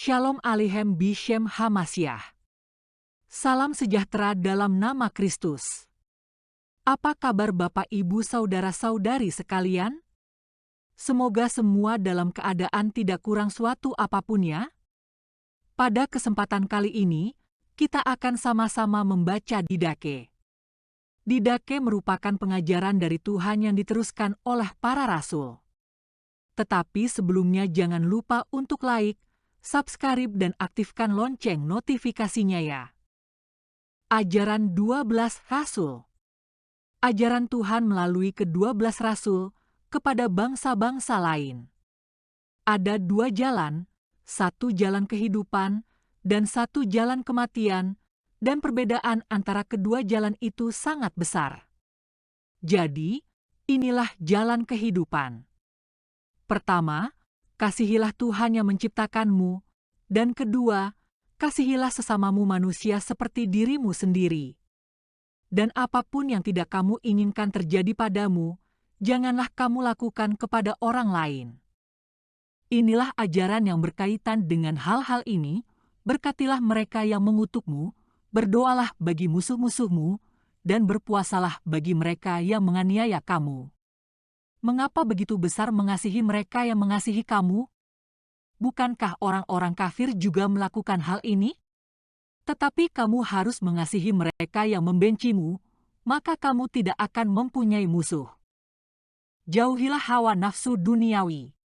Shalom Aleichem Bishem Hamasyah. Salam sejahtera dalam nama Kristus. Apa kabar Bapak Ibu Saudara-saudari sekalian? Semoga semua dalam keadaan tidak kurang suatu apapun ya. Pada kesempatan kali ini, kita akan sama-sama membaca Didache. Didache merupakan pengajaran dari Tuhan yang diteruskan oleh para rasul. Tetapi sebelumnya jangan lupa untuk like, subscribe dan aktifkan lonceng notifikasinya ya. Ajaran 12 Rasul. Ajaran Tuhan melalui ke-12 Rasul kepada bangsa-bangsa lain. Ada dua jalan, satu jalan kehidupan dan satu jalan kematian, dan perbedaan antara kedua jalan itu sangat besar. Jadi, inilah jalan kehidupan. Pertama, kasihilah Tuhan yang menciptakanmu, dan kedua, kasihilah sesamamu manusia seperti dirimu sendiri. Dan apapun yang tidak kamu inginkan terjadi padamu, janganlah kamu lakukan kepada orang lain. Inilah ajaran yang berkaitan dengan hal-hal ini, berkatilah mereka yang mengutukmu, berdoalah bagi musuh-musuhmu, dan berpuasalah bagi mereka yang menganiaya kamu. Mengapa begitu besar mengasihi mereka yang mengasihi kamu? Bukankah orang-orang kafir juga melakukan hal ini? Tetapi kamu harus mengasihi mereka yang membencimu, maka kamu tidak akan mempunyai musuh. Jauhilah hawa nafsu duniawi.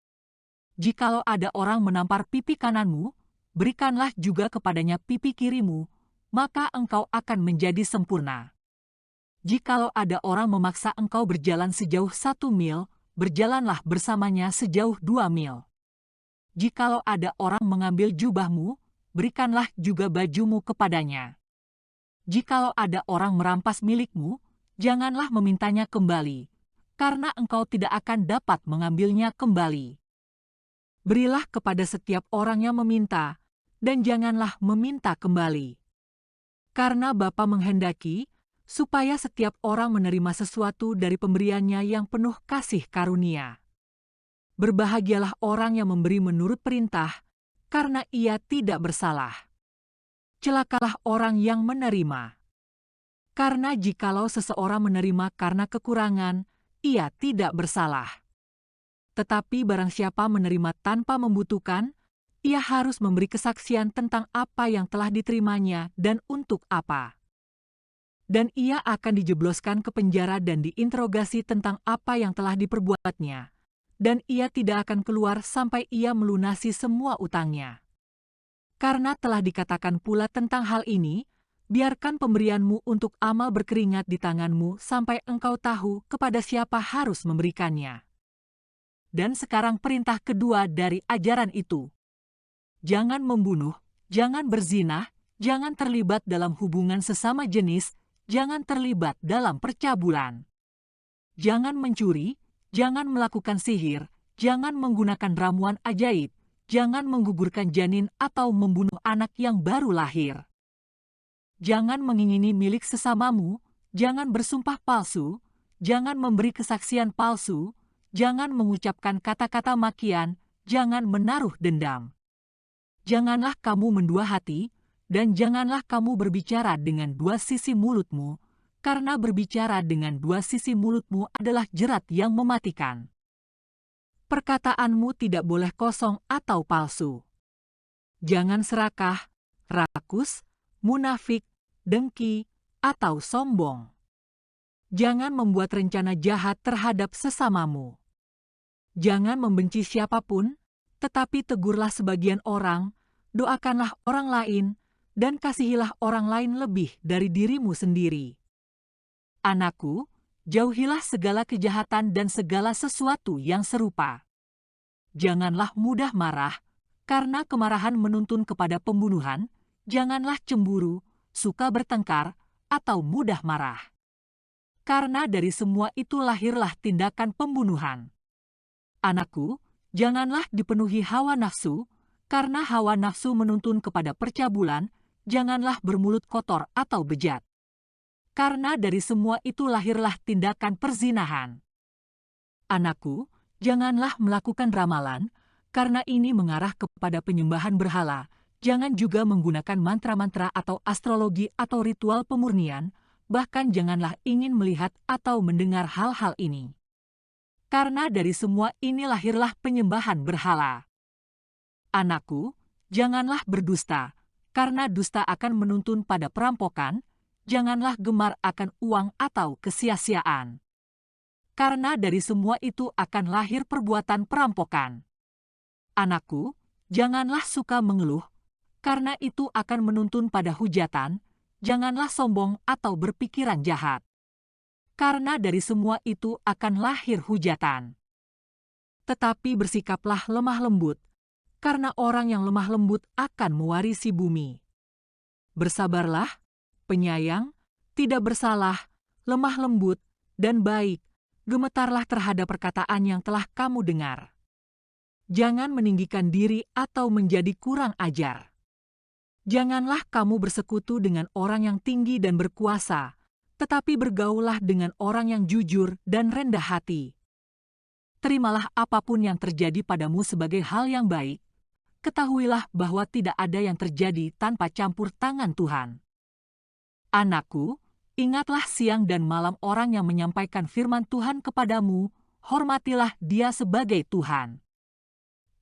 Jikalau ada orang menampar pipi kananmu, berikanlah juga kepadanya pipi kirimu, maka engkau akan menjadi sempurna. Jikalau ada orang memaksa engkau berjalan sejauh 1 mil, berjalanlah bersamanya sejauh 2 mil. Jikalau ada orang mengambil jubahmu, berikanlah juga bajumu kepadanya. Jikalau ada orang merampas milikmu, janganlah memintanya kembali, karena engkau tidak akan dapat mengambilnya kembali. Berilah kepada setiap orang yang meminta, dan janganlah meminta kembali. Karena Bapa menghendaki, supaya setiap orang menerima sesuatu dari pemberiannya yang penuh kasih karunia. Berbahagialah orang yang memberi menurut perintah, karena ia tidak bersalah. Celakalah orang yang menerima. Karena jikalau seseorang menerima karena kekurangan, ia tidak bersalah. Tetapi barang siapa menerima tanpa membutuhkan, ia harus memberi kesaksian tentang apa yang telah diterimanya dan untuk apa. Dan ia akan dijebloskan ke penjara dan diinterogasi tentang apa yang telah diperbuatnya. Dan ia tidak akan keluar sampai ia melunasi semua utangnya. Karena telah dikatakan pula tentang hal ini, biarkan pemberianmu untuk amal berkeringat di tanganmu sampai engkau tahu kepada siapa harus memberikannya. Dan sekarang perintah kedua dari ajaran itu. Jangan membunuh, jangan berzina, jangan terlibat dalam hubungan sesama jenis, jangan terlibat dalam percabulan. Jangan mencuri, jangan melakukan sihir, jangan menggunakan ramuan ajaib, jangan menggugurkan janin atau membunuh anak yang baru lahir. Jangan mengingini milik sesamamu, jangan bersumpah palsu, jangan memberi kesaksian palsu, jangan mengucapkan kata-kata makian, jangan menaruh dendam. Janganlah kamu mendua hati, dan janganlah kamu berbicara dengan dua sisi mulutmu, karena berbicara dengan dua sisi mulutmu adalah jerat yang mematikan. Perkataanmu tidak boleh kosong atau palsu. Jangan serakah, rakus, munafik, dengki, atau sombong. Jangan membuat rencana jahat terhadap sesamamu. Jangan membenci siapapun, tetapi tegurlah sebagian orang, doakanlah orang lain, dan kasihilah orang lain lebih dari dirimu sendiri. Anakku, jauhilah segala kejahatan dan segala sesuatu yang serupa. Janganlah mudah marah, karena kemarahan menuntun kepada pembunuhan. Janganlah cemburu, suka bertengkar, atau mudah marah. Karena dari semua itu lahirlah tindakan pembunuhan. Anakku, janganlah dipenuhi hawa nafsu, karena hawa nafsu menuntun kepada percabulan. Janganlah bermulut kotor atau bejat. Karena dari semua itu lahirlah tindakan perzinahan. Anakku, janganlah melakukan ramalan, Karena ini mengarah kepada penyembahan berhala, jangan juga menggunakan mantra-mantra atau astrologi atau ritual pemurnian, bahkan janganlah ingin melihat atau mendengar hal-hal ini. Karena dari semua ini lahirlah penyembahan berhala. Anakku, janganlah berdusta, karena dusta akan menuntun pada perampokan, janganlah gemar akan uang atau kesia-siaan. Karena dari semua itu akan lahir perbuatan perampokan. Anakku, janganlah suka mengeluh, karena itu akan menuntun pada hujatan, janganlah sombong atau berpikiran jahat. Karena dari semua itu akan lahir hujatan. Tetapi bersikaplah lemah lembut, karena orang yang lemah lembut akan mewarisi bumi. Bersabarlah, penyayang, tidak bersalah, lemah lembut, dan baik, gemetarlah terhadap perkataan yang telah kamu dengar. Jangan meninggikan diri atau menjadi kurang ajar. Janganlah kamu bersekutu dengan orang yang tinggi dan berkuasa, tetapi bergaullah dengan orang yang jujur dan rendah hati. Terimalah apapun yang terjadi padamu sebagai hal yang baik. Ketahuilah bahwa tidak ada yang terjadi tanpa campur tangan Tuhan. Anakku, ingatlah siang dan malam orang yang menyampaikan firman Tuhan kepadamu, hormatilah dia sebagai Tuhan.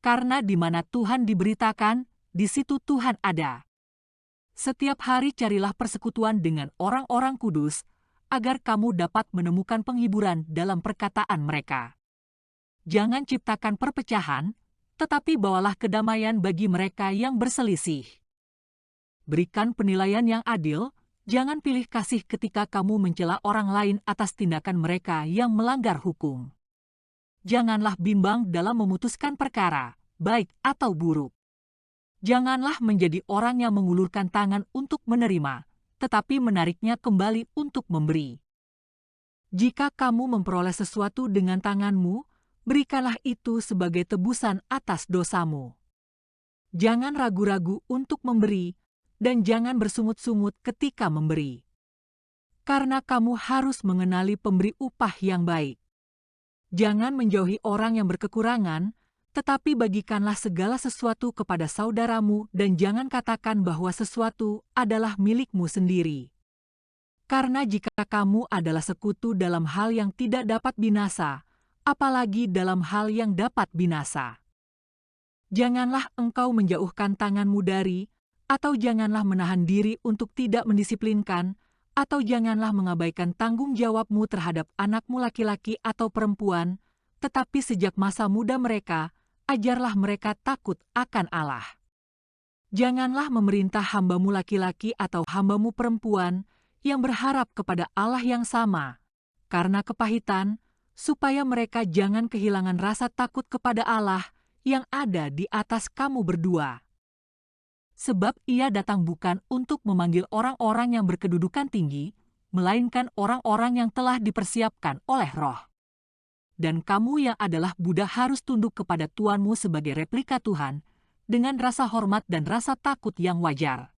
Karena di mana Tuhan diberitakan, di situ Tuhan ada. Setiap hari carilah persekutuan dengan orang-orang kudus, agar kamu dapat menemukan penghiburan dalam perkataan mereka. Jangan ciptakan perpecahan, tetapi bawalah kedamaian bagi mereka yang berselisih. Berikan penilaian yang adil, jangan pilih kasih ketika kamu mencela orang lain atas tindakan mereka yang melanggar hukum. Janganlah bimbang dalam memutuskan perkara, baik atau buruk. Janganlah menjadi orang yang mengulurkan tangan untuk menerima, tetapi menariknya kembali untuk memberi. Jika kamu memperoleh sesuatu dengan tanganmu, berikanlah itu sebagai tebusan atas dosamu. Jangan ragu-ragu untuk memberi, dan jangan bersungut-sungut ketika memberi. Karena kamu harus mengenali pemberi upah yang baik. Jangan menjauhi orang yang berkekurangan, tetapi bagikanlah segala sesuatu kepada saudaramu dan jangan katakan bahwa sesuatu adalah milikmu sendiri. Karena jika kamu adalah sekutu dalam hal yang tidak dapat binasa, apalagi dalam hal yang dapat binasa. Janganlah engkau menjauhkan tanganmu dari, atau janganlah menahan diri untuk tidak mendisiplinkan, atau janganlah mengabaikan tanggung jawabmu terhadap anakmu laki-laki atau perempuan, tetapi sejak masa muda mereka, ajarlah mereka takut akan Allah. Janganlah memerintah hambamu laki-laki atau hambamu perempuan yang berharap kepada Allah yang sama, karena kepahitan, supaya mereka jangan kehilangan rasa takut kepada Allah yang ada di atas kamu berdua. Sebab ia datang bukan untuk memanggil orang-orang yang berkedudukan tinggi, melainkan orang-orang yang telah dipersiapkan oleh Roh. Dan kamu yang adalah budak harus tunduk kepada tuanmu sebagai replika Tuhan, dengan rasa hormat dan rasa takut yang wajar.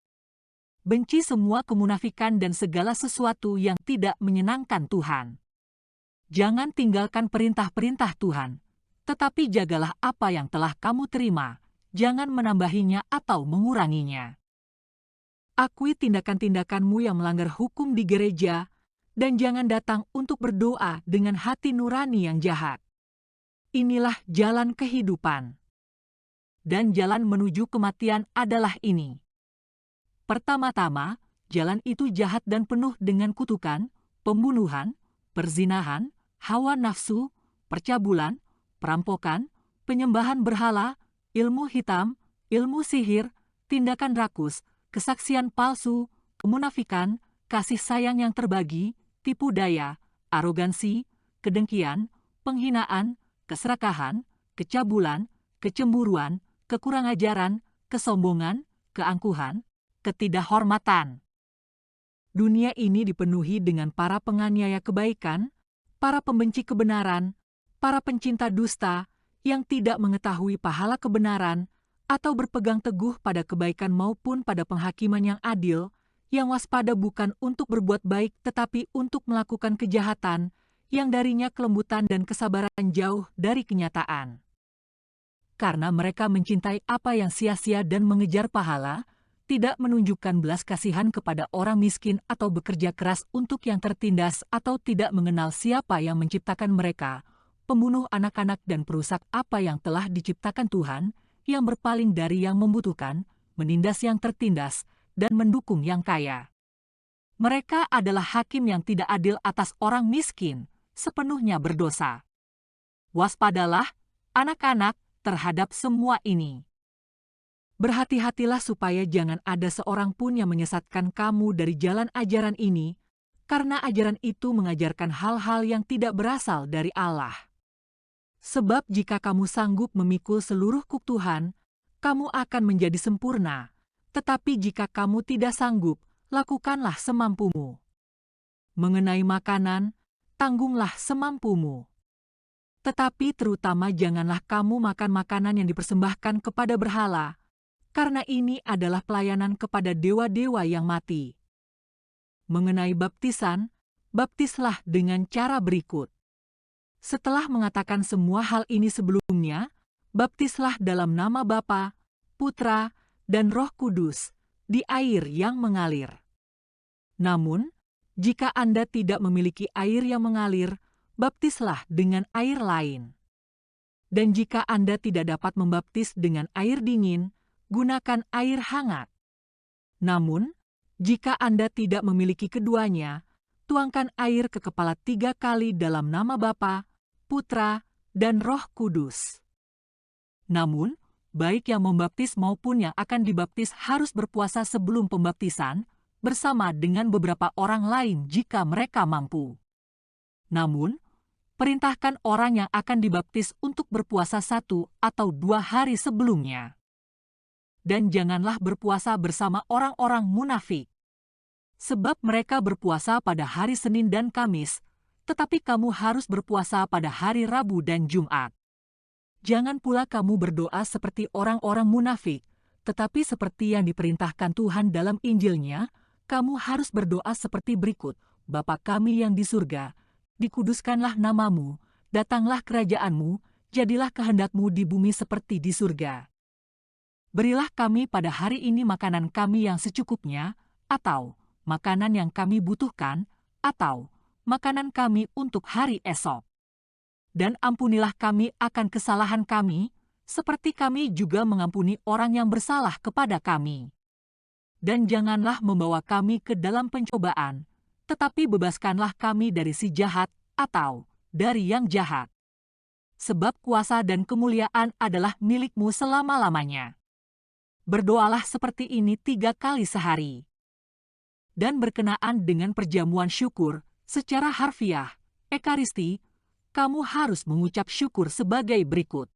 Benci semua kemunafikan dan segala sesuatu yang tidak menyenangkan Tuhan. Jangan tinggalkan perintah-perintah Tuhan, tetapi jagalah apa yang telah kamu terima, jangan menambahinya atau menguranginya. Akui tindakan-tindakanmu yang melanggar hukum di gereja, dan jangan datang untuk berdoa dengan hati nurani yang jahat. Inilah jalan kehidupan. Dan jalan menuju kematian adalah ini. Pertama-tama, jalan itu jahat dan penuh dengan kutukan, pembunuhan, perzinahan, hawa nafsu, percabulan, perampokan, penyembahan berhala, ilmu hitam, ilmu sihir, tindakan rakus, kesaksian palsu, kemunafikan, kasih sayang yang terbagi, tipu daya, arogansi, kedengkian, penghinaan, keserakahan, kecabulan, kecemburuan, kekurangajaran, kesombongan, keangkuhan, ketidakhormatan. Dunia ini dipenuhi dengan para penganiaya kebaikan, para pembenci kebenaran, para pencinta dusta, yang tidak mengetahui pahala kebenaran, atau berpegang teguh pada kebaikan maupun pada penghakiman yang adil, yang waspada bukan untuk berbuat baik tetapi untuk melakukan kejahatan, yang darinya kelembutan dan kesabaran jauh dari kenyataan. karena mereka mencintai apa yang sia-sia dan mengejar pahala, tidak menunjukkan belas kasihan kepada orang miskin atau bekerja keras untuk yang tertindas atau tidak mengenal siapa yang menciptakan mereka, pembunuh anak-anak dan perusak apa yang telah diciptakan Tuhan, yang berpaling dari yang membutuhkan, menindas yang tertindas, dan mendukung yang kaya. Mereka adalah hakim yang tidak adil atas orang miskin, sepenuhnya berdosa. Waspadalah, anak-anak, terhadap semua ini. Berhati-hatilah supaya jangan ada seorang pun yang menyesatkan kamu dari jalan ajaran ini, karena ajaran itu mengajarkan hal-hal yang tidak berasal dari Allah. Sebab jika kamu sanggup memikul seluruh kuk Tuhan, kamu akan menjadi sempurna. Tetapi jika kamu tidak sanggup, lakukanlah semampumu. Mengenai makanan, tanggunglah semampumu. Tetapi terutama janganlah kamu makan makanan yang dipersembahkan kepada berhala, karena ini adalah pelayanan kepada dewa-dewa yang mati. Mengenai baptisan, baptislah dengan cara berikut. Setelah mengatakan semua hal ini sebelumnya, baptislah dalam nama Bapa, Putra, dan Roh Kudus, di air yang mengalir. Namun, jika Anda tidak memiliki air yang mengalir, baptislah dengan air lain. Dan jika Anda tidak dapat membaptis dengan air dingin, gunakan air hangat. Namun, jika Anda tidak memiliki keduanya, tuangkan air ke kepala 3 kali dalam nama Bapa, Putra, dan Roh Kudus. Namun, baik yang membaptis maupun yang akan dibaptis harus berpuasa sebelum pembaptisan, bersama dengan beberapa orang lain jika mereka mampu. Namun, perintahkan orang yang akan dibaptis untuk berpuasa 1 atau 2 hari sebelumnya. Dan janganlah berpuasa bersama orang-orang munafik. Sebab mereka berpuasa pada hari Senin dan Kamis, tetapi kamu harus berpuasa pada hari Rabu dan Jumat. Jangan pula kamu berdoa seperti orang-orang munafik, tetapi seperti yang diperintahkan Tuhan dalam Injilnya, kamu harus berdoa seperti berikut, Bapa kami yang di surga, dikuduskanlah namamu, datanglah kerajaanmu, jadilah kehendakmu di bumi seperti di surga. Berilah kami pada hari ini makanan kami yang secukupnya, atau makanan yang kami butuhkan, atau makanan kami untuk hari esok. Dan ampunilah kami akan kesalahan kami, seperti kami juga mengampuni orang yang bersalah kepada kami. Dan janganlah membawa kami ke dalam pencobaan, tetapi bebaskanlah kami dari si jahat, atau dari yang jahat. Sebab kuasa dan kemuliaan adalah milik-Mu selama-lamanya. Berdoalah seperti ini 3 kali sehari. Dan berkenaan dengan perjamuan syukur, secara harfiah, ekaristi, kamu harus mengucap syukur sebagai berikut.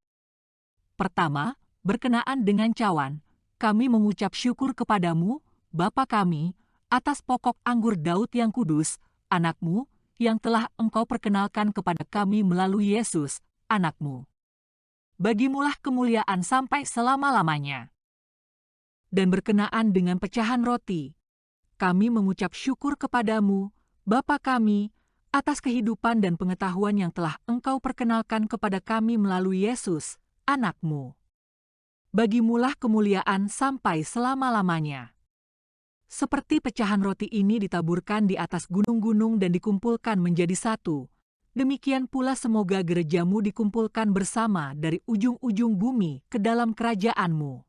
Pertama, berkenaan dengan cawan, kami mengucap syukur kepadamu, Bapa kami, atas pokok anggur Daud yang kudus, anak-Mu, yang telah Engkau perkenalkan kepada kami melalui Yesus, anak-Mu. Bagimulah kemuliaan sampai selama-lamanya. Dan berkenaan dengan pecahan roti, kami mengucap syukur kepadamu, Bapa kami, atas kehidupan dan pengetahuan yang telah Engkau perkenalkan kepada kami melalui Yesus, anak-Mu. Bagimulah kemuliaan sampai selama-lamanya. Seperti pecahan roti ini ditaburkan di atas gunung-gunung dan dikumpulkan menjadi satu, demikian pula semoga gerejamu dikumpulkan bersama dari ujung-ujung bumi ke dalam kerajaan-Mu.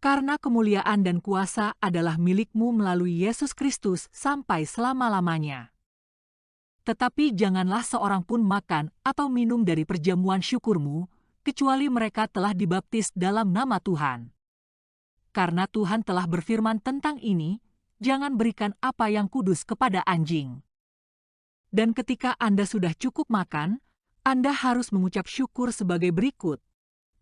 Karena kemuliaan dan kuasa adalah milik-Mu melalui Yesus Kristus sampai selama-lamanya. Tetapi janganlah seorang pun makan atau minum dari perjamuan syukur-Mu, kecuali mereka telah dibaptis dalam nama Tuhan. Karena Tuhan telah berfirman tentang ini, jangan berikan apa yang kudus kepada anjing. Dan ketika Anda sudah cukup makan, Anda harus mengucap syukur sebagai berikut.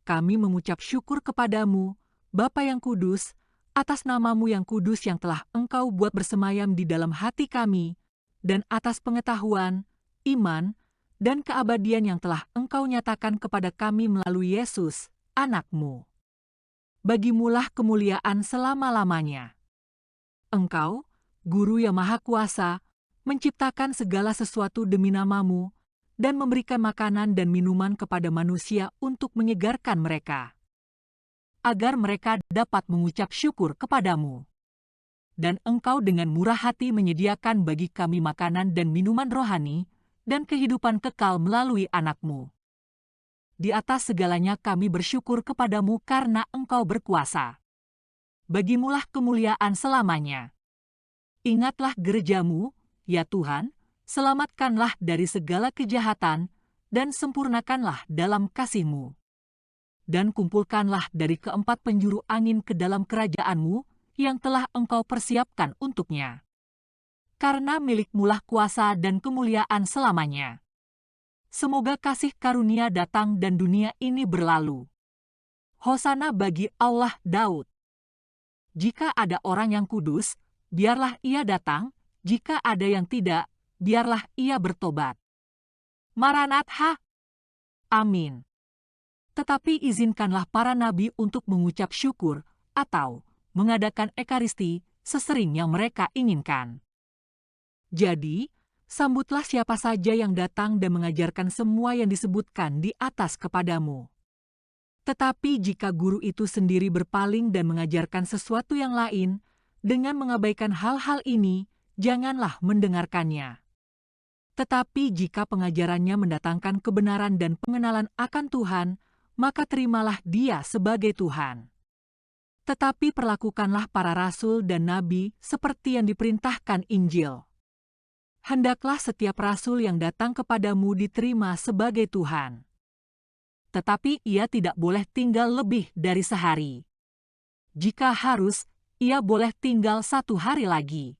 Kami mengucap syukur kepadamu, Bapa yang kudus, atas namamu yang kudus yang telah Engkau buat bersemayam di dalam hati kami, dan atas pengetahuan, iman, dan keabadian yang telah Engkau nyatakan kepada kami melalui Yesus, anak-Mu. Bagimulah kemuliaan selama-lamanya. Engkau, Guru yang Maha Kuasa, menciptakan segala sesuatu demi namamu, dan memberikan makanan dan minuman kepada manusia untuk menyegarkan mereka, agar mereka dapat mengucap syukur kepadamu. Dan Engkau dengan murah hati menyediakan bagi kami makanan dan minuman rohani, dan kehidupan kekal melalui Anak-Mu. Di atas segalanya kami bersyukur kepadamu karena Engkau berkuasa. Bagimulah kemuliaan selamanya. Ingatlah gereja-Mu, ya Tuhan, selamatkanlah dari segala kejahatan, dan sempurnakanlah dalam kasih-Mu. Dan kumpulkanlah dari keempat penjuru angin ke dalam kerajaan-Mu, yang telah Engkau persiapkan untuknya. Karena milik-Mulah kuasa dan kemuliaan selamanya. Semoga kasih karunia datang dan dunia ini berlalu. Hosana bagi Allah Daud. Jika ada orang yang kudus, biarlah ia datang, jika ada yang tidak, biarlah ia bertobat. Maranatha. Amin. Tetapi izinkanlah para nabi untuk mengucap syukur, atau mengadakan ekaristi sesering yang mereka inginkan. Jadi, sambutlah siapa saja yang datang dan mengajarkan semua yang disebutkan di atas kepadamu. Tetapi jika guru itu sendiri berpaling dan mengajarkan sesuatu yang lain, dengan mengabaikan hal-hal ini, janganlah mendengarkannya. Tetapi jika pengajarannya mendatangkan kebenaran dan pengenalan akan Tuhan, maka terimalah dia sebagai Tuhan. Tetapi perlakukanlah para rasul dan nabi seperti yang diperintahkan Injil. Hendaklah setiap rasul yang datang kepadamu diterima sebagai Tuhan. Tetapi ia tidak boleh tinggal lebih dari sehari. Jika harus, ia boleh tinggal 1 hari lagi.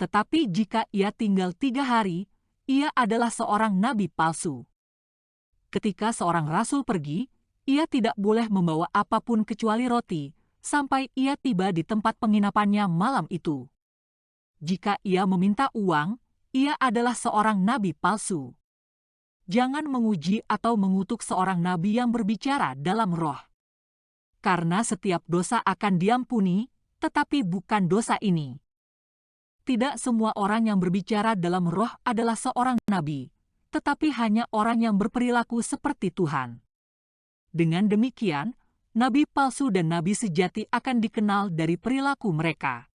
Tetapi jika ia tinggal 3 hari, ia adalah seorang nabi palsu. Ketika seorang rasul pergi, ia tidak boleh membawa apapun kecuali roti, sampai ia tiba di tempat penginapannya malam itu. Jika ia meminta uang, ia adalah seorang nabi palsu. Jangan menguji atau mengutuk seorang nabi yang berbicara dalam roh. Karena setiap dosa akan diampuni, tetapi bukan dosa ini. Tidak semua orang yang berbicara dalam roh adalah seorang nabi, tetapi hanya orang yang berperilaku seperti Tuhan. Dengan demikian, nabi palsu dan nabi sejati akan dikenal dari perilaku mereka.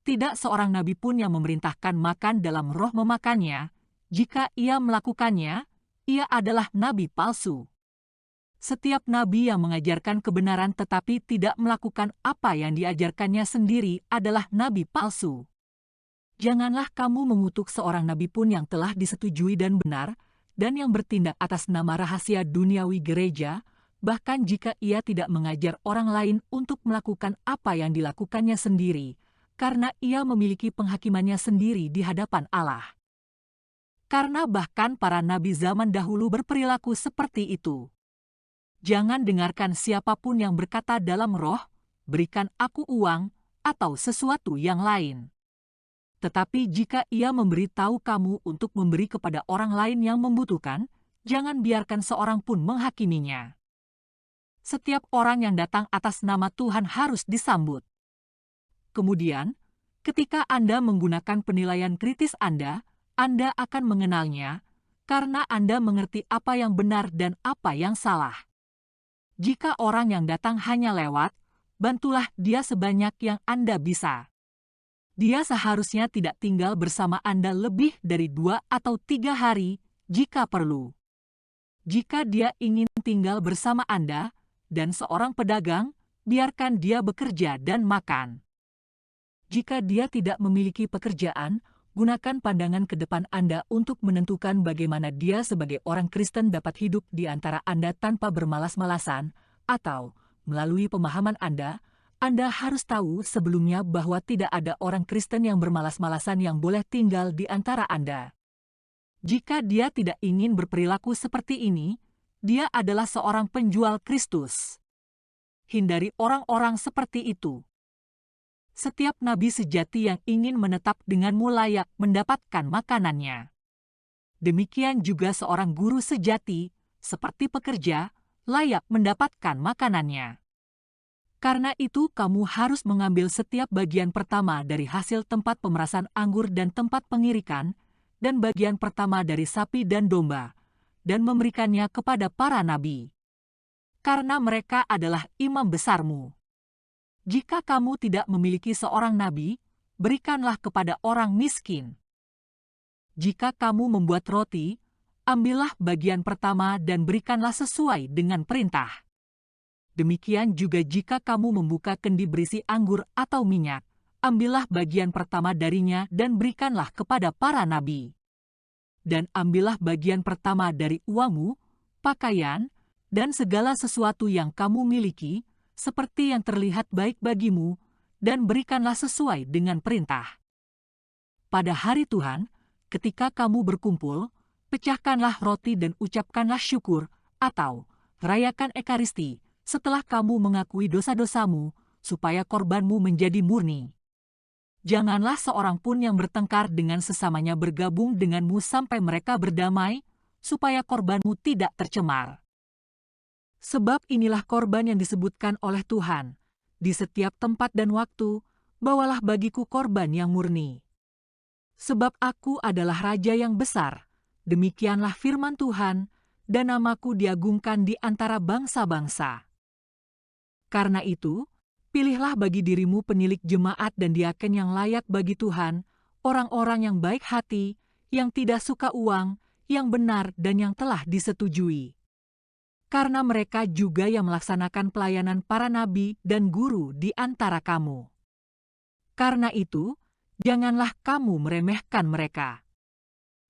Tidak seorang nabi pun yang memerintahkan makan dalam roh memakannya. Jika ia melakukannya, ia adalah nabi palsu. Setiap nabi yang mengajarkan kebenaran tetapi tidak melakukan apa yang diajarkannya sendiri adalah nabi palsu. Janganlah kamu mengutuk seorang nabi pun yang telah disetujui dan benar, dan yang bertindak atas nama rahasia duniawi gereja, bahkan jika ia tidak mengajar orang lain untuk melakukan apa yang dilakukannya sendiri, karena ia memiliki penghakimannya sendiri di hadapan Allah. Karena bahkan para nabi zaman dahulu berperilaku seperti itu. Jangan dengarkan siapapun yang berkata dalam roh, berikan aku uang, atau sesuatu yang lain. Tetapi jika ia memberitahu kamu untuk memberi kepada orang lain yang membutuhkan, jangan biarkan seorang pun menghakiminya. Setiap orang yang datang atas nama Tuhan harus disambut. Kemudian, ketika Anda menggunakan penilaian kritis Anda akan mengenalnya, karena Anda mengerti apa yang benar dan apa yang salah. Jika orang yang datang hanya lewat, bantulah dia sebanyak yang Anda bisa. Dia seharusnya tidak tinggal bersama Anda lebih dari 2 atau 3 hari, jika perlu. Jika dia ingin tinggal bersama Anda, dan seorang pedagang, biarkan dia bekerja dan makan. Jika dia tidak memiliki pekerjaan, gunakan pandangan ke depan Anda untuk menentukan bagaimana dia sebagai orang Kristen dapat hidup di antara Anda tanpa bermalas-malasan, atau, melalui pemahaman Anda harus tahu sebelumnya bahwa tidak ada orang Kristen yang bermalas-malasan yang boleh tinggal di antara Anda. Jika dia tidak ingin berperilaku seperti ini, dia adalah seorang penjual Kristus. Hindari orang-orang seperti itu. Setiap nabi sejati yang ingin menetap denganmu layak mendapatkan makanannya. Demikian juga seorang guru sejati, seperti pekerja, layak mendapatkan makanannya. Karena itu kamu harus mengambil setiap bagian pertama dari hasil tempat pemerasan anggur dan tempat pengirikan, dan bagian pertama dari sapi dan domba, dan memberikannya kepada para nabi. Karena mereka adalah imam besarmu. Jika kamu tidak memiliki seorang nabi, berikanlah kepada orang miskin. Jika kamu membuat roti, ambillah bagian pertama dan berikanlah sesuai dengan perintah. Demikian juga jika kamu membuka kendi berisi anggur atau minyak, ambillah bagian pertama darinya dan berikanlah kepada para nabi. Dan ambillah bagian pertama dari uangmu, pakaian, dan segala sesuatu yang kamu miliki, seperti yang terlihat baik bagimu, dan berikanlah sesuai dengan perintah. Pada hari Tuhan, ketika kamu berkumpul, pecahkanlah roti dan ucapkanlah syukur, atau rayakan Ekaristi, setelah kamu mengakui dosa-dosamu, supaya korbanmu menjadi murni. Janganlah seorang pun yang bertengkar dengan sesamanya bergabung denganmu sampai mereka berdamai, supaya korbanmu tidak tercemar. Sebab inilah korban yang disebutkan oleh Tuhan, di setiap tempat dan waktu, bawalah bagiku korban yang murni. Sebab aku adalah Raja yang besar, demikianlah firman Tuhan, dan namaku diagungkan di antara bangsa-bangsa. Karena itu, pilihlah bagi dirimu penilik jemaat dan diaken yang layak bagi Tuhan, orang-orang yang baik hati, yang tidak suka uang, yang benar dan yang telah disetujui. Karena mereka juga yang melaksanakan pelayanan para nabi dan guru di antara kamu. Karena itu, janganlah kamu meremehkan mereka.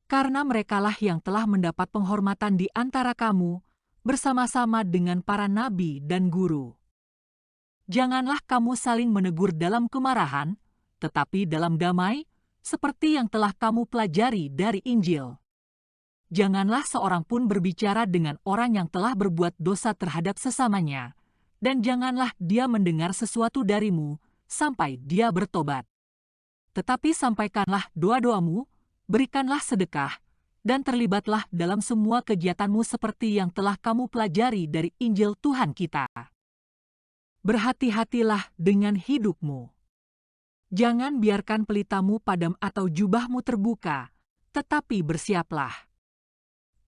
Karena merekalah yang telah mendapat penghormatan di antara kamu, bersama-sama dengan para nabi dan guru. Janganlah kamu saling menegur dalam kemarahan, tetapi dalam damai, seperti yang telah kamu pelajari dari Injil. Janganlah seorang pun berbicara dengan orang yang telah berbuat dosa terhadap sesamanya, dan janganlah dia mendengar sesuatu darimu, sampai dia bertobat. Tetapi sampaikanlah doa-doamu, berikanlah sedekah, dan terlibatlah dalam semua kegiatanmu seperti yang telah kamu pelajari dari Injil Tuhan kita. Berhati-hatilah dengan hidupmu. Jangan biarkan pelitamu padam atau jubahmu terbuka, tetapi bersiaplah.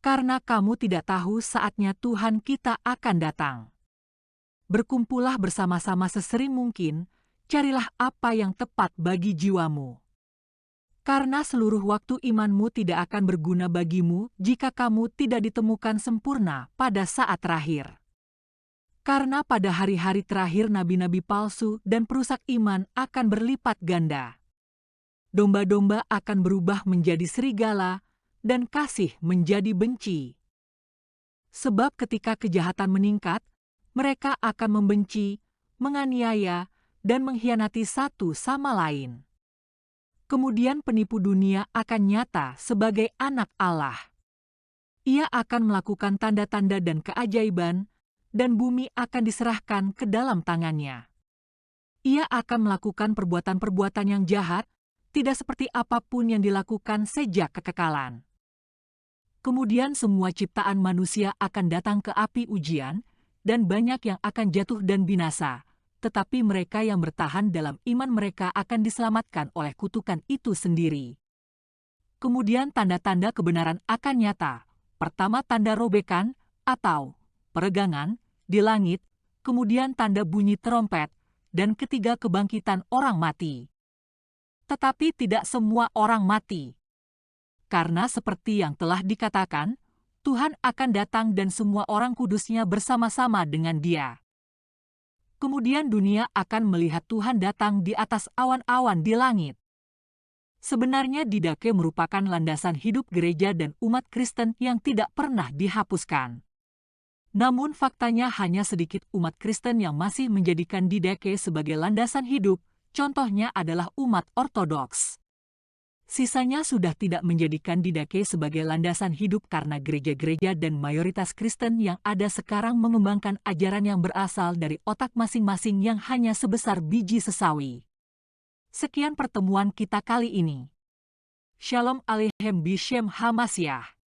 Karena kamu tidak tahu saatnya Tuhan kita akan datang. Berkumpullah bersama-sama sesering mungkin, carilah apa yang tepat bagi jiwamu. Karena seluruh waktu imanmu tidak akan berguna bagimu jika kamu tidak ditemukan sempurna pada saat terakhir. Karena pada hari-hari terakhir nabi-nabi palsu dan perusak iman akan berlipat ganda. Domba-domba akan berubah menjadi serigala dan kasih menjadi benci. Sebab ketika kejahatan meningkat, mereka akan membenci, menganiaya, dan mengkhianati satu sama lain. Kemudian penipu dunia akan nyata sebagai anak Allah. Ia akan melakukan tanda-tanda dan keajaiban, dan bumi akan diserahkan ke dalam tangannya. Ia akan melakukan perbuatan-perbuatan yang jahat, tidak seperti apapun yang dilakukan sejak kekekalan. Kemudian semua ciptaan manusia akan datang ke api ujian, dan banyak yang akan jatuh dan binasa. Tetapi mereka yang bertahan dalam iman mereka akan diselamatkan oleh kutukan itu sendiri. Kemudian tanda-tanda kebenaran akan nyata. Pertama tanda robekan atau peregangan di langit, kemudian tanda bunyi terompet, dan ketiga kebangkitan orang mati. Tetapi tidak semua orang mati. Karena seperti yang telah dikatakan, Tuhan akan datang dan semua orang kudusnya bersama-sama dengan Dia. Kemudian dunia akan melihat Tuhan datang di atas awan-awan di langit. Sebenarnya Didache merupakan landasan hidup gereja dan umat Kristen yang tidak pernah dihapuskan. Namun faktanya hanya sedikit umat Kristen yang masih menjadikan Didache sebagai landasan hidup, contohnya adalah umat Ortodoks. Sisanya sudah tidak menjadikan Didache sebagai landasan hidup karena gereja-gereja dan mayoritas Kristen yang ada sekarang mengembangkan ajaran yang berasal dari otak masing-masing yang hanya sebesar biji sesawi. Sekian pertemuan kita kali ini. Shalom Aleichem Bishem HaMashiach.